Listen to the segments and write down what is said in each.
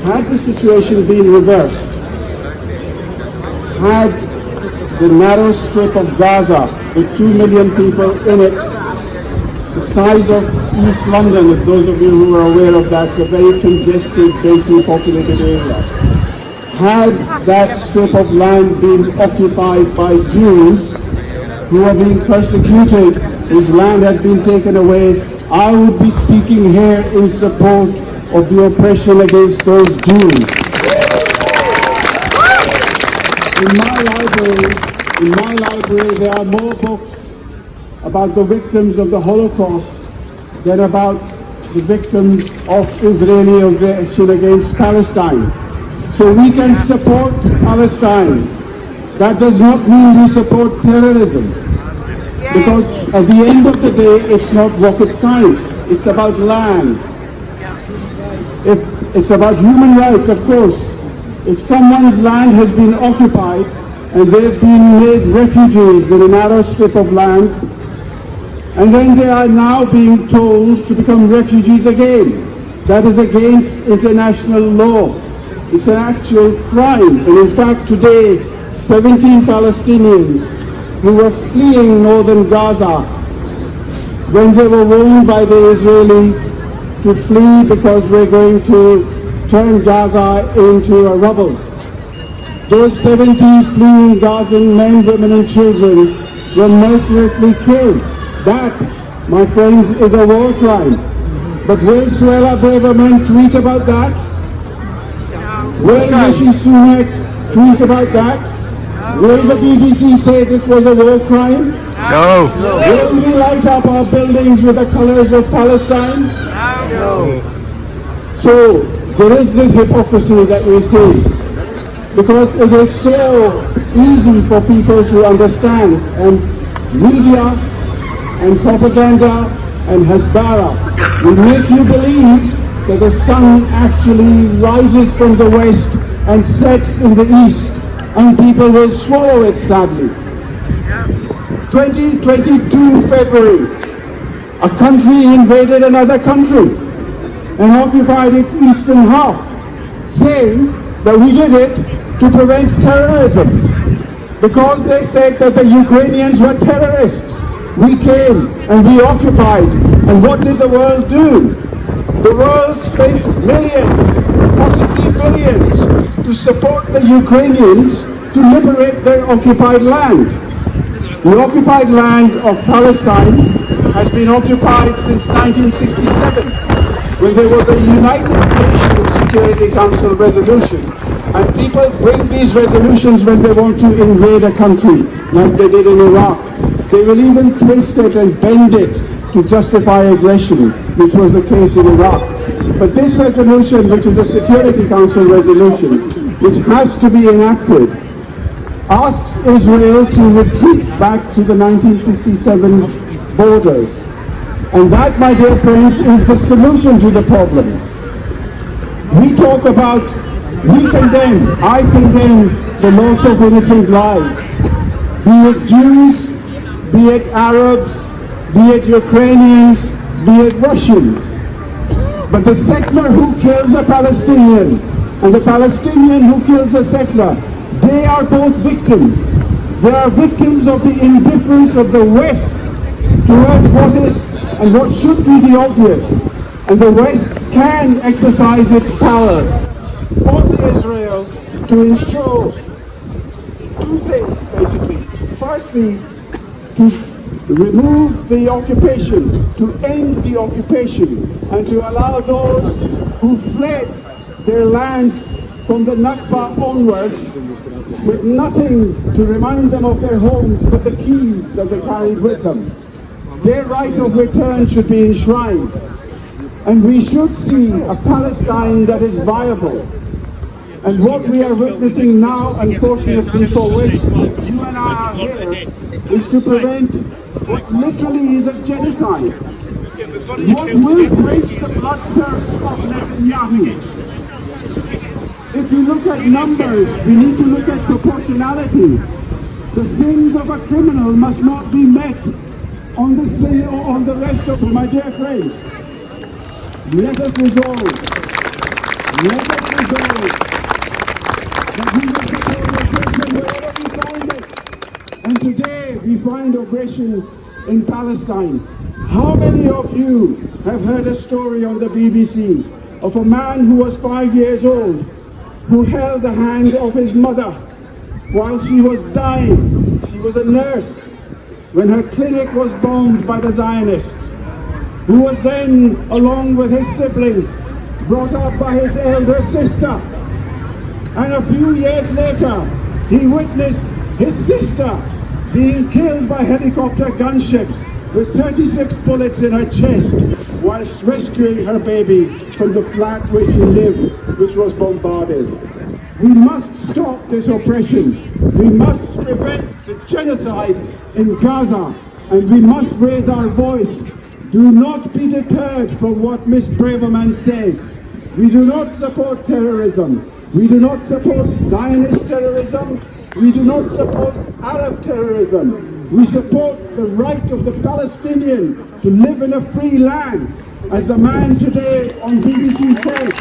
Had the situation been reversed, had the narrow strip of Gaza with 2 million people in it, the size of East London, if those of you who are aware of that, it's a very congested, densely populated area. Had that strip of land been occupied by Jews who are being persecuted, whose land had been taken away, I would be speaking here in support of the oppression against those Jews. In my library, there are more books about the victims of the Holocaust than about the victims of Israeli aggression against Palestine. So we can support Palestine. That does not mean we support terrorism. Because at the end of the day, it's not rocket science. It's about land. It's about human rights, of course. If someone's land has been occupied and they've been made refugees in a narrow strip of land, and then they are now being told to become refugees again, that is against international law. It's an actual crime. And in fact, today, 17 Palestinians who were fleeing northern Gaza when they were warned by the Israelis to flee because we're going to turn Gaza into a rubble. Those 70 fleeing Gazan men, women and children were mercilessly killed. That, my friends, is a war crime. But will Suella Braverman tweet about that? Will Rishi Sunak tweet about that? Will the BBC say this was a war crime? No. Will we light up our buildings with the colors of Palestine? No. So there is this hypocrisy that we see, because it is so easy for people to understand, and media and propaganda and Hezbollah will make you believe that the sun actually rises from the west and sets in the east, and people will swallow it sadly. 2022 February, a country invaded another country and occupied its eastern half, saying that we did it to prevent terrorism, because they said that the Ukrainians were terrorists. We came and we occupied, and what did the world do? The world spent millions, possibly billions, to support the Ukrainians to liberate their occupied land. The occupied land of Palestine has been occupied since 1967, when there was a United Nations Security Council resolution. And people bring these resolutions when they want to invade a country, like they did in Iraq. They will even twist it and bend it to justify aggression, which was the case in Iraq. But this resolution, which is a Security Council resolution, which has to be enacted, asks Israel to retreat back to the 1967 borders. And that, my dear friends, is the solution to the problem. We talk about, I condemn the loss of innocent lives, be it Jews, be it Arabs, be it Ukrainians, be it Russians. But the settler who kills a Palestinian and the Palestinian who kills a settler, they are both victims. They are victims of the indifference of the West towards what is and what should be the obvious. And the West can exercise its power on Israel to ensure two things, basically. Firstly, to remove the occupation, to end the occupation, and to allow those who fled their lands from the Nakba onwards with nothing to remind them of their homes but the keys that they carried with them. Their right of return should be enshrined. And we should see a Palestine that is viable. And what we are witnessing now, unfortunately, for which you and I are here, is to prevent what literally is a genocide. What will quench the bloodthirst of Netanyahu? If you look at numbers, we need to look at proportionality. The sins of a criminal must not be met on the sin or on the rest of. So my dear friends, let us resolve. Let us old, that we will support oppression wherever we find it. And today we find oppression in Palestine. How many of you have heard a story on the BBC of a man who was 5 years old, who held the hand of his mother while she was dying? She was a nurse when her clinic was bombed by the Zionists, who was then, along with his siblings, brought up by his elder sister. And a few years later, he witnessed his sister being killed by helicopter gunships with 36 bullets in her chest whilst rescuing her baby from the flat where she lived, which was bombarded. We must stop this oppression. We must prevent the genocide in Gaza, and we must raise our voice. Do not be deterred from what Miss Braverman says. We do not support terrorism. We do not support Zionist terrorism. We do not support Arab terrorism. We support the right of the Palestinian to live in a free land. As the man today on BBC said,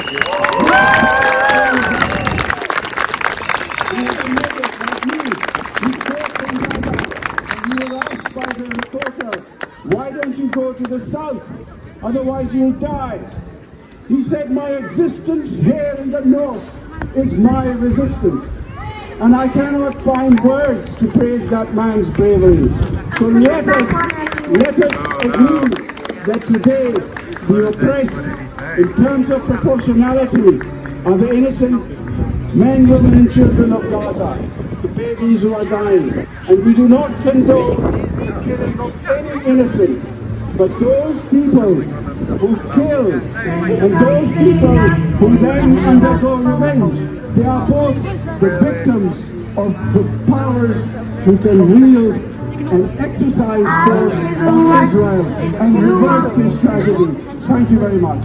why don't you go to the south? Otherwise you'll die. He said, my existence here in the north is my resistance. And I cannot find words to praise that man's bravery. So let us agree that today the oppressed, in terms of proportionality, are the innocent men, women and children of Gaza, the babies who are dying. And we do not condone the killing of any innocent, but those people who kill and those people who then undergo revenge, they are both the victims of the powers who can wield and exercise force on Israel and reverse this tragedy. Thank you very much.